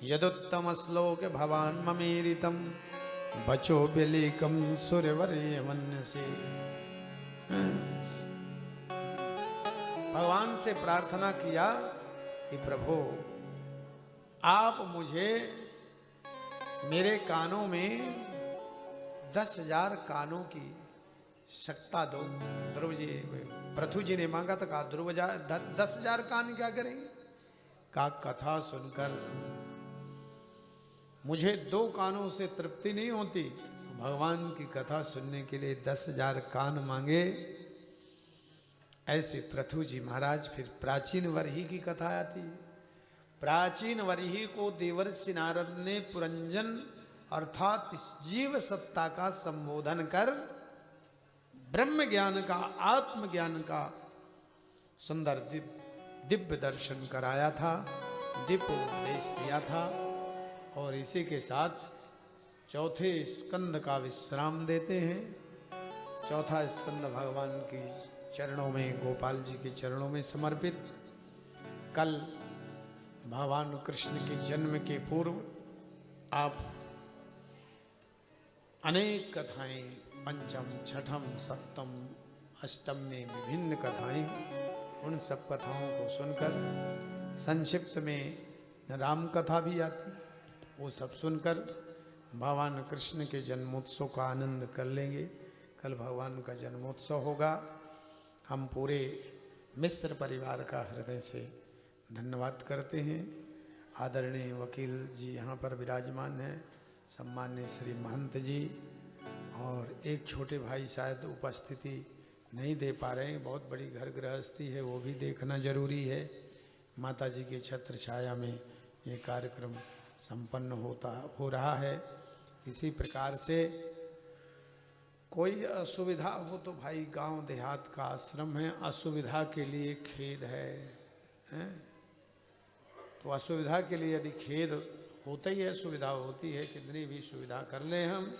यदुत्तम श्लोक भवान ममेरितम बचो बिलिकम सूर्यवर्य मन्यसे। भगवान से प्रार्थना किया कि प्रभु आप मुझे मेरे कानों में 10,000 कानों की शक्ता दो। ध्रुव जी पृथु जी ने मांगा तो कहा ध्रुव 10,000 कान क्या करेंगे? का कथा सुनकर मुझे 2 कानों से तृप्ति नहीं होती, भगवान की कथा सुनने के लिए 10,000 कान मांगे। ऐसे पृथु जी महाराज फिर प्राचीन वरही की कथा आती है। प्राचीन वरही को देवर्षि नारद ने पुरंजन अर्थात जीव सत्ता का संबोधन कर ब्रह्म ज्ञान का आत्म ज्ञान का सुंदर दिव्य दर्शन कराया था, दिव्य उपदेश दिया था। और इसी के साथ चौथे स्कंद का विश्राम देते हैं। चौथा स्कंद भगवान की चरणों में, गोपाल जी के चरणों में समर्पित। कल भगवान कृष्ण के जन्म के पूर्व आप अनेक कथाएं पंचम, छठम, सप्तम, अष्टम में विभिन्न कथाएं, उन सब कथाओं को सुनकर संक्षिप्त में राम कथा भी आती, वो सब सुनकर भगवान कृष्ण के जन्मोत्सव का आनंद कर लेंगे। कल भगवान का जन्मोत्सव होगा। हम पूरे मिश्र परिवार का हृदय से धन्यवाद करते हैं। आदरणीय वकील जी यहाँ पर विराजमान हैं, सम्मान्य श्री महंत जी, और एक छोटे भाई शायद उपस्थिति नहीं दे पा रहे हैं। बहुत बड़ी घर गृहस्थी है, वो भी देखना जरूरी है। माता जी के छत्र छाया में ये कार्यक्रम संपन्न हो रहा है। किसी प्रकार से कोई असुविधा हो तो भाई गांव देहात का आश्रम है, असुविधा के लिए खेद है, तो असुविधा के लिए यदि खेद होता ही है, सुविधा होती है, कितनी भी सुविधा कर लें हम,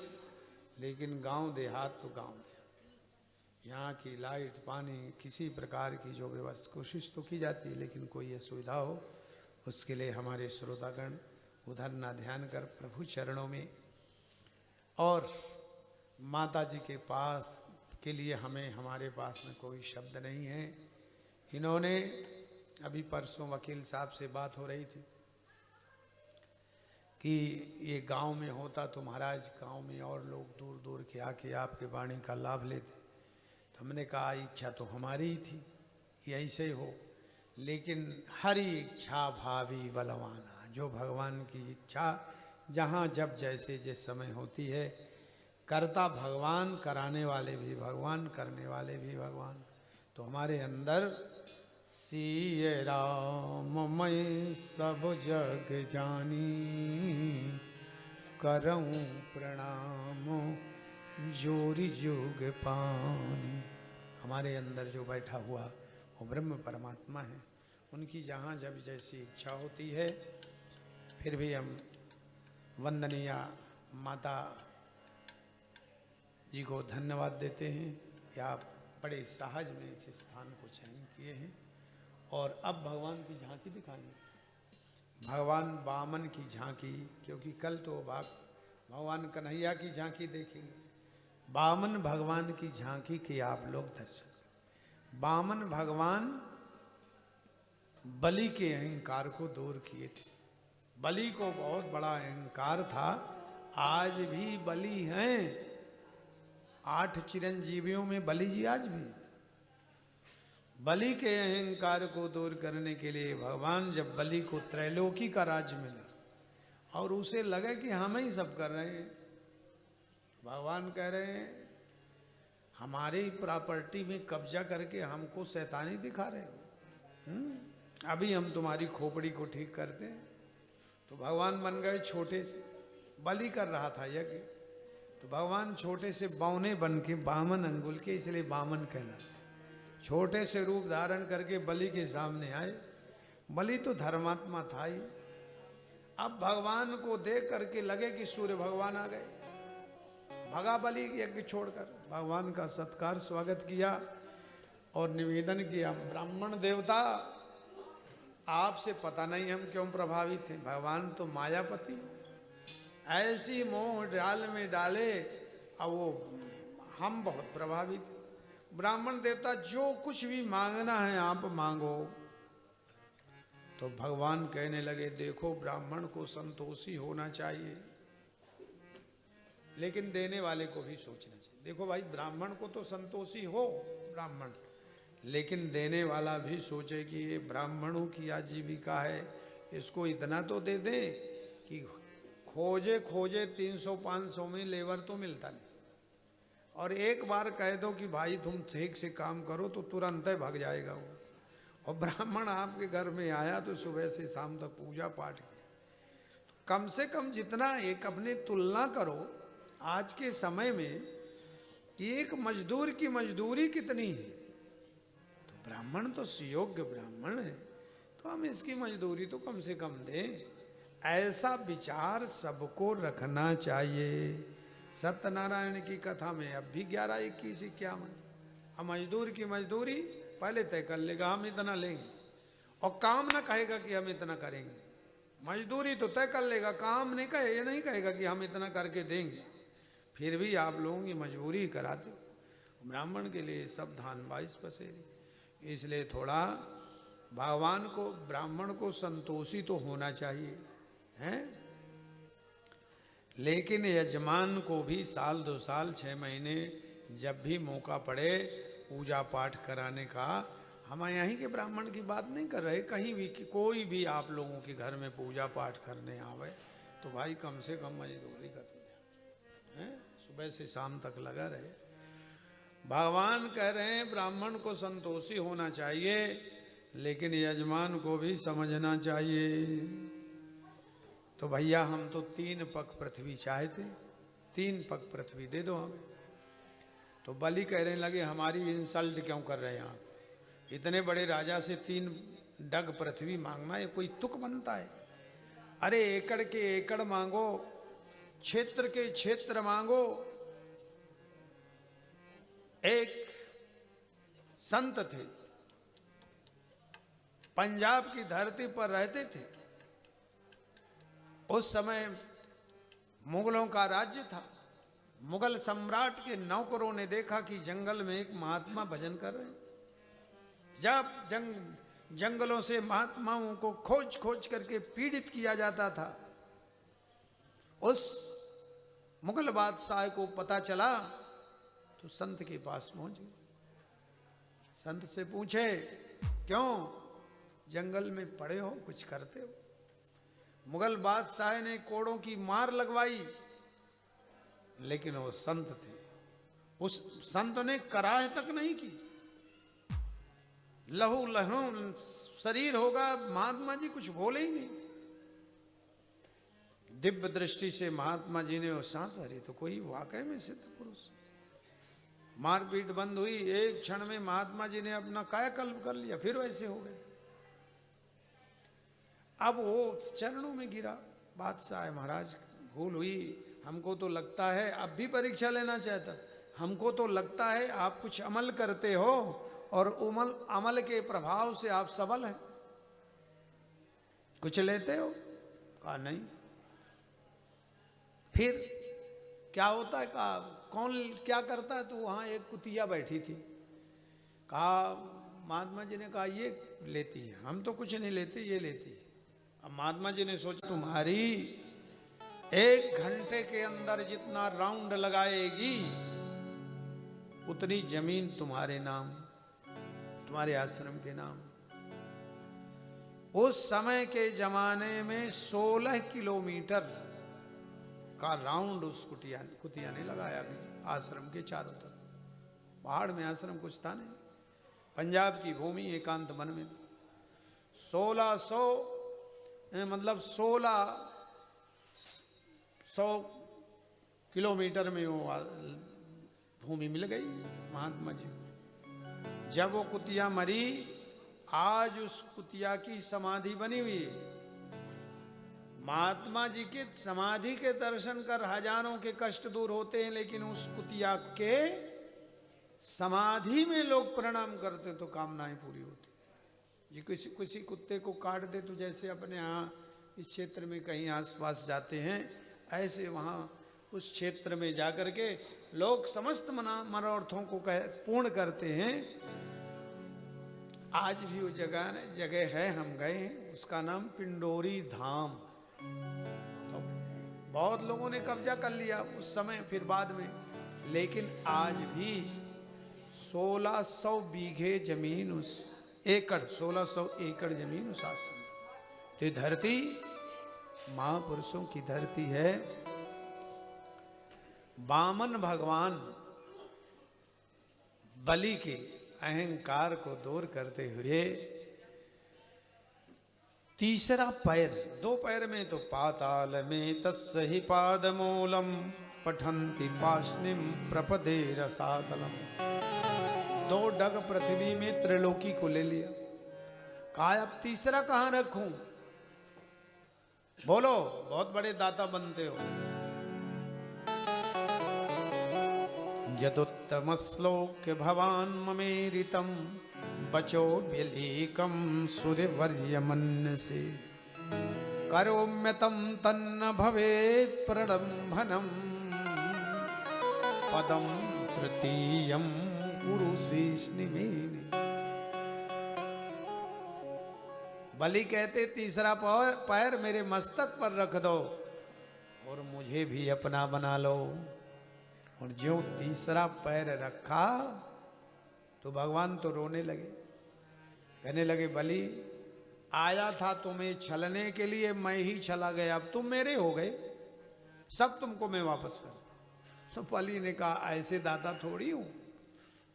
लेकिन गांव देहात तो गांव देहात, यहाँ की लाइट पानी किसी प्रकार की जो व्यवस्था कोशिश तो की जाती है, लेकिन कोई असुविधा हो उसके लिए हमारे श्रोतागण उधर ना ध्यान कर प्रभु चरणों में। और माता जी के पास के लिए हमें, हमारे पास में कोई शब्द नहीं है। इन्होंने अभी परसों वकील साहब से बात हो रही थी कि ये गांव में होता तो महाराज गांव में और लोग दूर दूर के आके आपके वाणी का लाभ लेते। तो हमने कहा इच्छा तो हमारी ही थी कि ऐसे ही हो, लेकिन हरी इच्छा भावी बलवाना, जो भगवान की इच्छा जहाँ जब जैसे जिस समय होती है, करता भगवान, कराने वाले भी भगवान, करने वाले भी भगवान। तो हमारे अंदर सिय राम मैं सब जग जानी, करऊं प्रणाम जोरी जोग पानी। हमारे अंदर जो बैठा हुआ वो ब्रह्म परमात्मा है, उनकी जहाँ जब जैसी इच्छा होती है। फिर भी हम वंदनीय माता जी को धन्यवाद देते हैं कि आप बड़े सहज में इस स्थान को चयन किए हैं। और अब भगवान की झांकी दिखाएंगे, भगवान वामन की झांकी, क्योंकि कल तो भगवान कन्हैया की झांकी देखेंगे, वामन भगवान की झांकी के आप लोग दर्शन। वामन भगवान बलि के अहंकार को दूर किए थे। बलि को बहुत बड़ा अहंकार था, आज भी बलि हैं। 8 चिरंजीवियों में बलि जी आज भी। बलि के अहंकार को दूर करने के लिए भगवान जब बलि को त्रैलोकी का राज्य मिला और उसे लगे कि हम ही सब कर रहे हैं, भगवान कह रहे हैं हमारी प्रॉपर्टी में कब्जा करके हमको शैतानी दिखा रहे हो। अभी हम तुम्हारी खोपड़ी को ठीक करते हैं। तो भगवान बन गए छोटे से, बलि कर रहा था यज्ञ, तो भगवान छोटे से बौने बन के, बामन अंगुल के, इसलिए बामन कहलाते, छोटे से रूप धारण करके बलि के सामने आए। बलि तो धर्मात्मा था ही। अब भगवान को देख करके लगे कि सूर्य भगवान आ गए, भगा बलि यज्ञ छोड़कर, भगवान का सत्कार स्वागत किया और निवेदन किया, ब्राह्मण देवता आपसे पता नहीं हम क्यों प्रभावित हैं, भगवान तो मायापति ऐसी मोह डाल में डाले और वो हम बहुत प्रभावित हैं। ब्राह्मण देवता जो कुछ भी मांगना है आप मांगो। तो भगवान कहने लगे देखो ब्राह्मण को संतोषी होना चाहिए, लेकिन देने वाले को भी सोचना चाहिए। देखो भाई ब्राह्मण को तो संतोषी हो ब्राह्मण, लेकिन देने वाला भी सोचे कि ये ब्राह्मणों की आजीविका है, इसको इतना तो दे दें कि खोजे खोजे 300-500 में लेबर तो मिलता नहीं, और एक बार कह दो कि भाई तुम ठीक से काम करो तो तुरंत ही भाग जाएगा वो। और ब्राह्मण आपके घर में आया तो सुबह से शाम तक पूजा पाठ की, तो कम से कम जितना एक अपने तुलना करो आज के समय में कि एक मजदूर की मजदूरी कितनी है, तो ब्राह्मण तो सुयोग्य ब्राह्मण है, तो हम इसकी मजदूरी तो कम से कम दें। ऐसा विचार सबको रखना चाहिए। सत्यनारायण की कथा में अब भी 11, 21, 51 हम मजदूर की मजदूरी पहले तय कर लेगा हम इतना लेंगे, और काम ना कहेगा कि हम इतना करेंगे। मजदूरी तो तय कर लेगा, काम नहीं कहे, ये नहीं कहेगा कि हम इतना करके देंगे, फिर भी आप लोगों की मजबूरी कराते हो। ब्राह्मण के लिए सब धान 22 पसेरी, इसलिए थोड़ा भगवान को ब्राह्मण को संतोषी तो होना चाहिए हैं। लेकिन यजमान को भी साल 2 साल 6 महीने जब भी मौका पड़े पूजा पाठ कराने का। हम यहीं के ब्राह्मण की बात नहीं कर रहे, कहीं भी कि कोई भी आप लोगों के घर में पूजा पाठ करने आवे तो भाई कम से कम मजदूरी कर हैं, सुबह से शाम तक लगा रहे। भगवान कह रहे हैं ब्राह्मण को संतोषी होना चाहिए, लेकिन यजमान को भी समझना चाहिए। तो भैया हम तो 3 पग पृथ्वी चाहते, 3 पग पृथ्वी दे दो हमें। तो बलि कहने लगे हमारी इंसल्ट क्यों कर रहे हैं आप, इतने बड़े राजा से 3 डग पृथ्वी मांगना ये कोई तुक बनता है? अरे एकड़ के एकड़ मांगो, क्षेत्र के क्षेत्र मांगो। एक संत थे, पंजाब की धरती पर रहते थे। उस समय मुगलों का राज्य था। मुगल सम्राट के नौकरों ने देखा कि जंगल में एक महात्मा भजन कर रहे हैं। जब जंगलों से महात्माओं को खोज खोज करके पीड़ित किया जाता था, उस मुगल बादशाह को पता चला तो संत के पास पहुंचे। संत से पूछे क्यों जंगल में पड़े हो, कुछ करते हो? मुगल बादशाह ने कोड़ों की मार लगवाई, लेकिन वो संत थे, उस संत ने कराह तक नहीं की। लहू लहू शरीर होगा, महात्मा जी कुछ बोले ही नहीं। दिव्य दृष्टि से महात्मा जी ने वो सांस भरी तो कोई वाकई में सिद्ध पुरुष। मारपीट बंद हुई, एक क्षण में महात्मा जी ने अपना कायाकल्प कर लिया, फिर वैसे हो गए। अब वो चरणों में गिरा। बादशाह महाराज भूल हुई, हमको तो लगता है, अब भी परीक्षा लेना चाहता, हमको तो लगता है आप कुछ अमल करते हो और अमल के प्रभाव से आप सबल हैं, कुछ लेते हो? कहा नहीं। फिर क्या होता है? कहा कौन क्या करता है? तो वहां एक कुतिया बैठी थी। कहा महात्मा जी ने कहा ये लेती है, हम तो कुछ नहीं लेते, ये लेती है। अब महात्मा जी ने सोचा तुम्हारी 1 घंटे के अंदर जितना राउंड लगाएगी उतनी जमीन तुम्हारे नाम, तुम्हारे आश्रम के नाम। उस समय के जमाने में 16 किलोमीटर का राउंड उस कुतिया ने लगाया आश्रम के चारों तरफ। पहाड़ में आश्रम कुछ था नहीं, पंजाब की भूमि एकांत वन में। 1600 किलोमीटर में वो भूमि मिल गई महात्मा जी। जब वो कुतिया मरी, आज उस कुतिया की समाधि बनी हुई है। महात्मा जी के समाधि के दर्शन कर हजारों के कष्ट दूर होते हैं, लेकिन उस कुतिया के समाधि में लोग प्रणाम करते तो कामनाएं पूरी होती। ये किसी किसी कुत्ते को काट दे तो जैसे अपने यहाँ इस क्षेत्र में कहीं आसपास जाते हैं, ऐसे वहाँ उस क्षेत्र में जाकर के लोग समस्त मनोरथों को पूर्ण करते हैं। आज भी वो जगह है, हम गए हैं, उसका नाम पिंडोरी धाम। तो बहुत लोगों ने कब्जा कर लिया उस समय, फिर बाद में, लेकिन आज भी 1600 बीघे जमीन, उस एकड़ 1600 एकड़ जमीन उस आश्रम। तो धरती महापुरुषों की धरती है। वामन भगवान बलि के अहंकार को दूर करते हुए तीसरा पैर, दो पैर में तो पाताल में तस्सहि पादमूलम पठन्ति पाशनिम प्रपदे रसातलम, 2 डग पृथ्वी में त्रिलोकी को ले लिया। कहा अब तीसरा कहां रखूं? बोलो, बहुत बड़े दाता बनते हो। यदुत्तम श्लोक भवान ममेरितम बचो व्यलीकम सूर्यवर्य मन से करोम्यतम तन्न भवेत् प्रडम्भनम पदम तृतीयम पुरुषेष्णिमेनि। बलि कहते तीसरा पैर मेरे मस्तक पर रख दो और मुझे भी अपना बना लो। और जो तीसरा पैर रखा तो भगवान तो रोने लगे, कहने लगे बलि आया था तुम्हें छलने के लिए, मैं ही चला गया, अब तुम मेरे हो गए, सब तुमको मैं वापस कर। तो बलि ने कहा ऐसे दाता थोड़ी हूं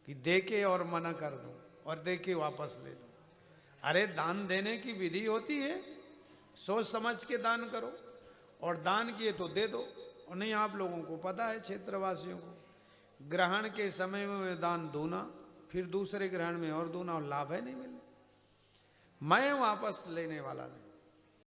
कि देके और मना कर दूं और देके वापस ले दूं। अरे दान देने की विधि होती है, सोच समझ के दान करो, और दान किए तो दे दो। और नहीं, आप लोगों को पता है, क्षेत्रवासियों को, ग्रहण के समय में दान दूना, फिर दूसरे ग्रहण में और दूना, और लाभ है नहीं मिलने। मैं वापस लेने वाला नहीं।